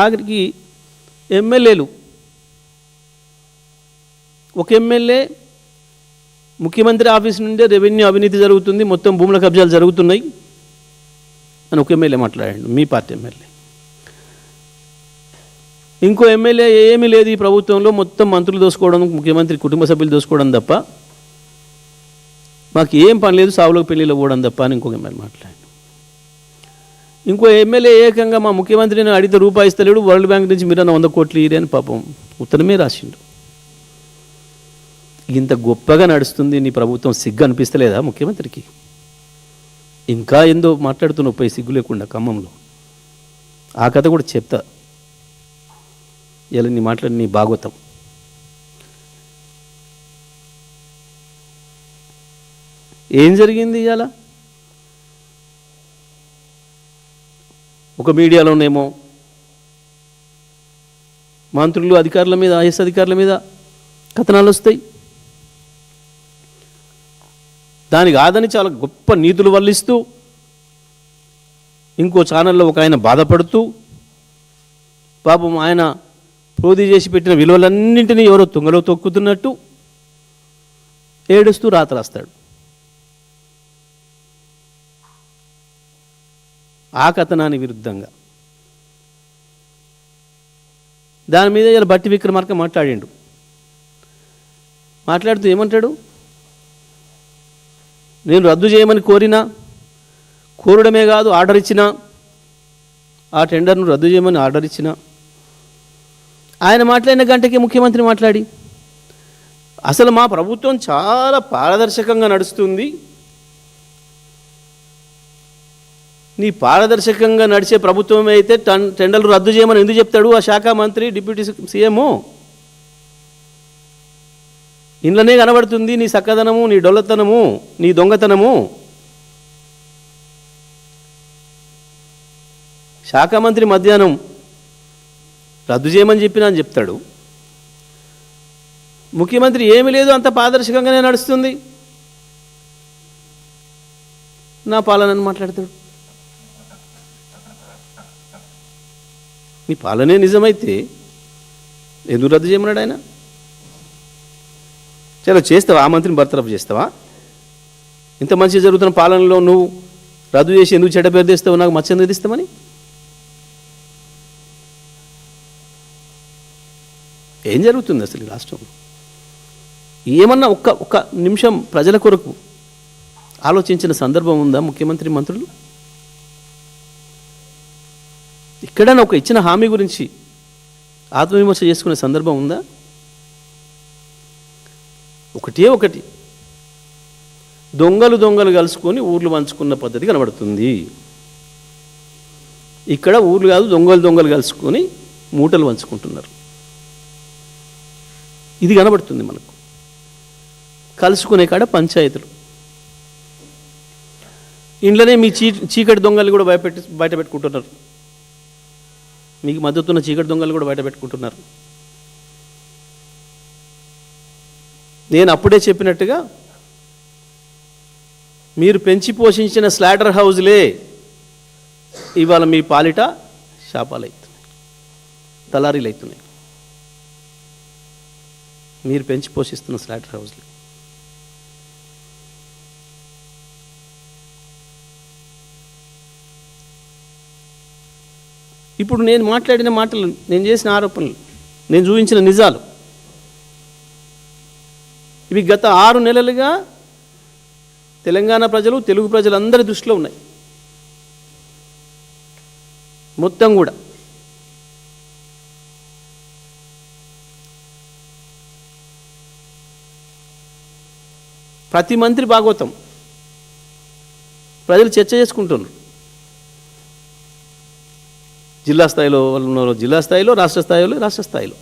ఆఖరికి ఎమ్మెల్యేలు, ఒక ఎమ్మెల్యే ముఖ్యమంత్రి ఆఫీస్ నుండే రెవెన్యూ అవినీతి జరుగుతుంది, మొత్తం భూముల కబ్జాలు జరుగుతున్నాయి అని ఒక ఎమ్మెల్యే మాట్లాడాడు, మీ పార్టీ ఎమ్మెల్యే. ఇంకో ఎమ్మెల్యే ఏమీ లేదు ఈ ప్రభుత్వంలో, మొత్తం మంత్రులు దోసుకోవడం, ముఖ్యమంత్రి కుటుంబ సభ్యులు దోసుకోవడం తప్ప మాకు ఏం పని లేదు, సావులకు పెళ్ళిలో పోవడం తప్ప అని ఇంకొక ఎమ్మెల్యే మాట్లాడాడు. ఇంకో ఎమ్మెల్యే ఏకంగా మా ముఖ్యమంత్రిని అడిగితే రూపాయి ఇస్తలేడు, వరల్డ్ బ్యాంక్ నుంచి మీరన్నా 100 కోట్లు ఇరే అని పాపం ఉత్తరమే రాసిండు. ఇంత గొప్పగా నడుస్తుంది నీ ప్రభుత్వం, సిగ్గు అనిపిస్తలేదా ముఖ్యమంత్రికి? ఇంకా ఏందో మాట్లాడుతున్నావు పై సిగ్గు లేకుండా ఖమ్మంలో. ఆ కథ కూడా చెప్తా, ఇలా నీ మాట్లాడి నీ భాగవతం. ఏం జరిగింది ఇవాళ? ఒక మీడియాలోనేమో మంత్రులు అధికారుల మీద, ఐఎస్ అధికారుల మీద కథనాలు వస్తాయి, దానికి కాదని చాలా గొప్ప నీతులు వల్లిస్తూ, ఇంకో ఛానల్లో ఒక ఆయన బాధపడుతూ, పాపం ఆయన ప్రోధి చేసి పెట్టిన విలువలన్నింటినీ ఎవరో తుంగలో తొక్కుతున్నట్టు ఏడుస్తూ రాత రాస్తాడు. ఆ కథనానికి విరుద్ధంగా దాని మీద ఇలా బట్టి విక్రమార్క మాట్లాడిండు. మాట్లాడుతూ ఏమంటాడు, నేను రద్దు చేయమని కోరడమే కాదు ఆర్డర్ ఇచ్చిన, ఆ టెండర్ను రద్దు చేయమని ఆర్డర్ ఇచ్చిన. ఆయన మాట్లాడిన గంటకి ముఖ్యమంత్రి మాట్లాడి, అసలు మా ప్రభుత్వం చాలా పారదర్శకంగా నడుస్తుంది, నీ పారదర్శకంగా నడిచే ప్రభుత్వం అయితే టెండర్లు రద్దు చేయమని ఎందుకు చెప్తాడు ఆ శాఖ మంత్రి, డిప్యూటీ సీఎం? ఇంట్లోనే కనబడుతుంది నీ చక్కదనము, నీ డొల్లతనము, నీ దొంగతనము. శాఖ మంత్రి మధ్యాహ్నం రద్దు చేయమని చెప్పినా అని చెప్తాడు, ముఖ్యమంత్రి ఏమీ లేదు అంత పారదర్శకంగానే నడుస్తుంది నా పాలనని మాట్లాడతాడు. నీ పాలనే నిజమైతే ఎందుకు రద్దు చేయమన్నాడు ఆయన? చలో చేస్తావా, ఆ మంత్రిని బర్తరఫ్ చేస్తావా? ఇంత మంచిగా జరుగుతున్న పాలనలో నువ్వు రద్దు చేసి ఎందుకు చెడ్డ పేరు తెస్తావు, నాకు మచ్చ ఎందుకు ఇస్తామని? ఏం జరుగుతుంది అసలు ఈ రాష్ట్రంలో? ఏమన్నా ఒక్క నిమిషం ప్రజల కొరకు ఆలోచించిన సందర్భం ఉందా ముఖ్యమంత్రి, మంత్రులు? ఎక్కడైనా ఒక ఇచ్చిన హామీ గురించి ఆత్మవిమర్శ చేసుకునే సందర్భం ఉందా? ఒకటి దొంగలు కలుసుకొని ఊర్లు పంచుకున్న పద్ధతి కనబడుతుంది. ఇక్కడ ఊర్లు కాదు, దొంగలు కలుసుకొని మూటలు పంచుకుంటున్నారు. ఇది కనబడుతుంది మనకు. కలుసుకునే కాడ పంచాయతీలు, ఇంట్లోనే మీ చీకటి దొంగలు కూడా బయట పెట్టుకుంటున్నారు, మీకు మద్దతున్న చీకటి దొంగలు కూడా బయట పెట్టుకుంటున్నారు. నేను అప్పుడే చెప్పినట్టుగా మీరు పెంచి పోషించిన స్లాటర్ హౌజ్లే ఇవాళ మీ పాలిట శాపాలు అవుతున్నాయి, తలారీలు అవుతున్నాయి. మీరు పెంచి పోషిస్తున్న స్లాటర్ హౌస్లు. ఇప్పుడు నేను మాట్లాడిన మాటలు, నేను చేసిన ఆరోపణలు, నేను చూపించిన నిజాలు, ఇవి గత 6 నెలలుగా తెలంగాణ ప్రజలు, తెలుగు ప్రజలందరి దృష్టిలో ఉన్నాయి. మొత్తం కూడా ప్రతి మంత్రి భాగవతం ప్రజలు చర్చ చేసుకుంటున్నారు. జిల్లా స్థాయిలో వాళ్ళు ఉన్నారు, జిల్లా స్థాయిలో, రాష్ట్ర స్థాయిలో.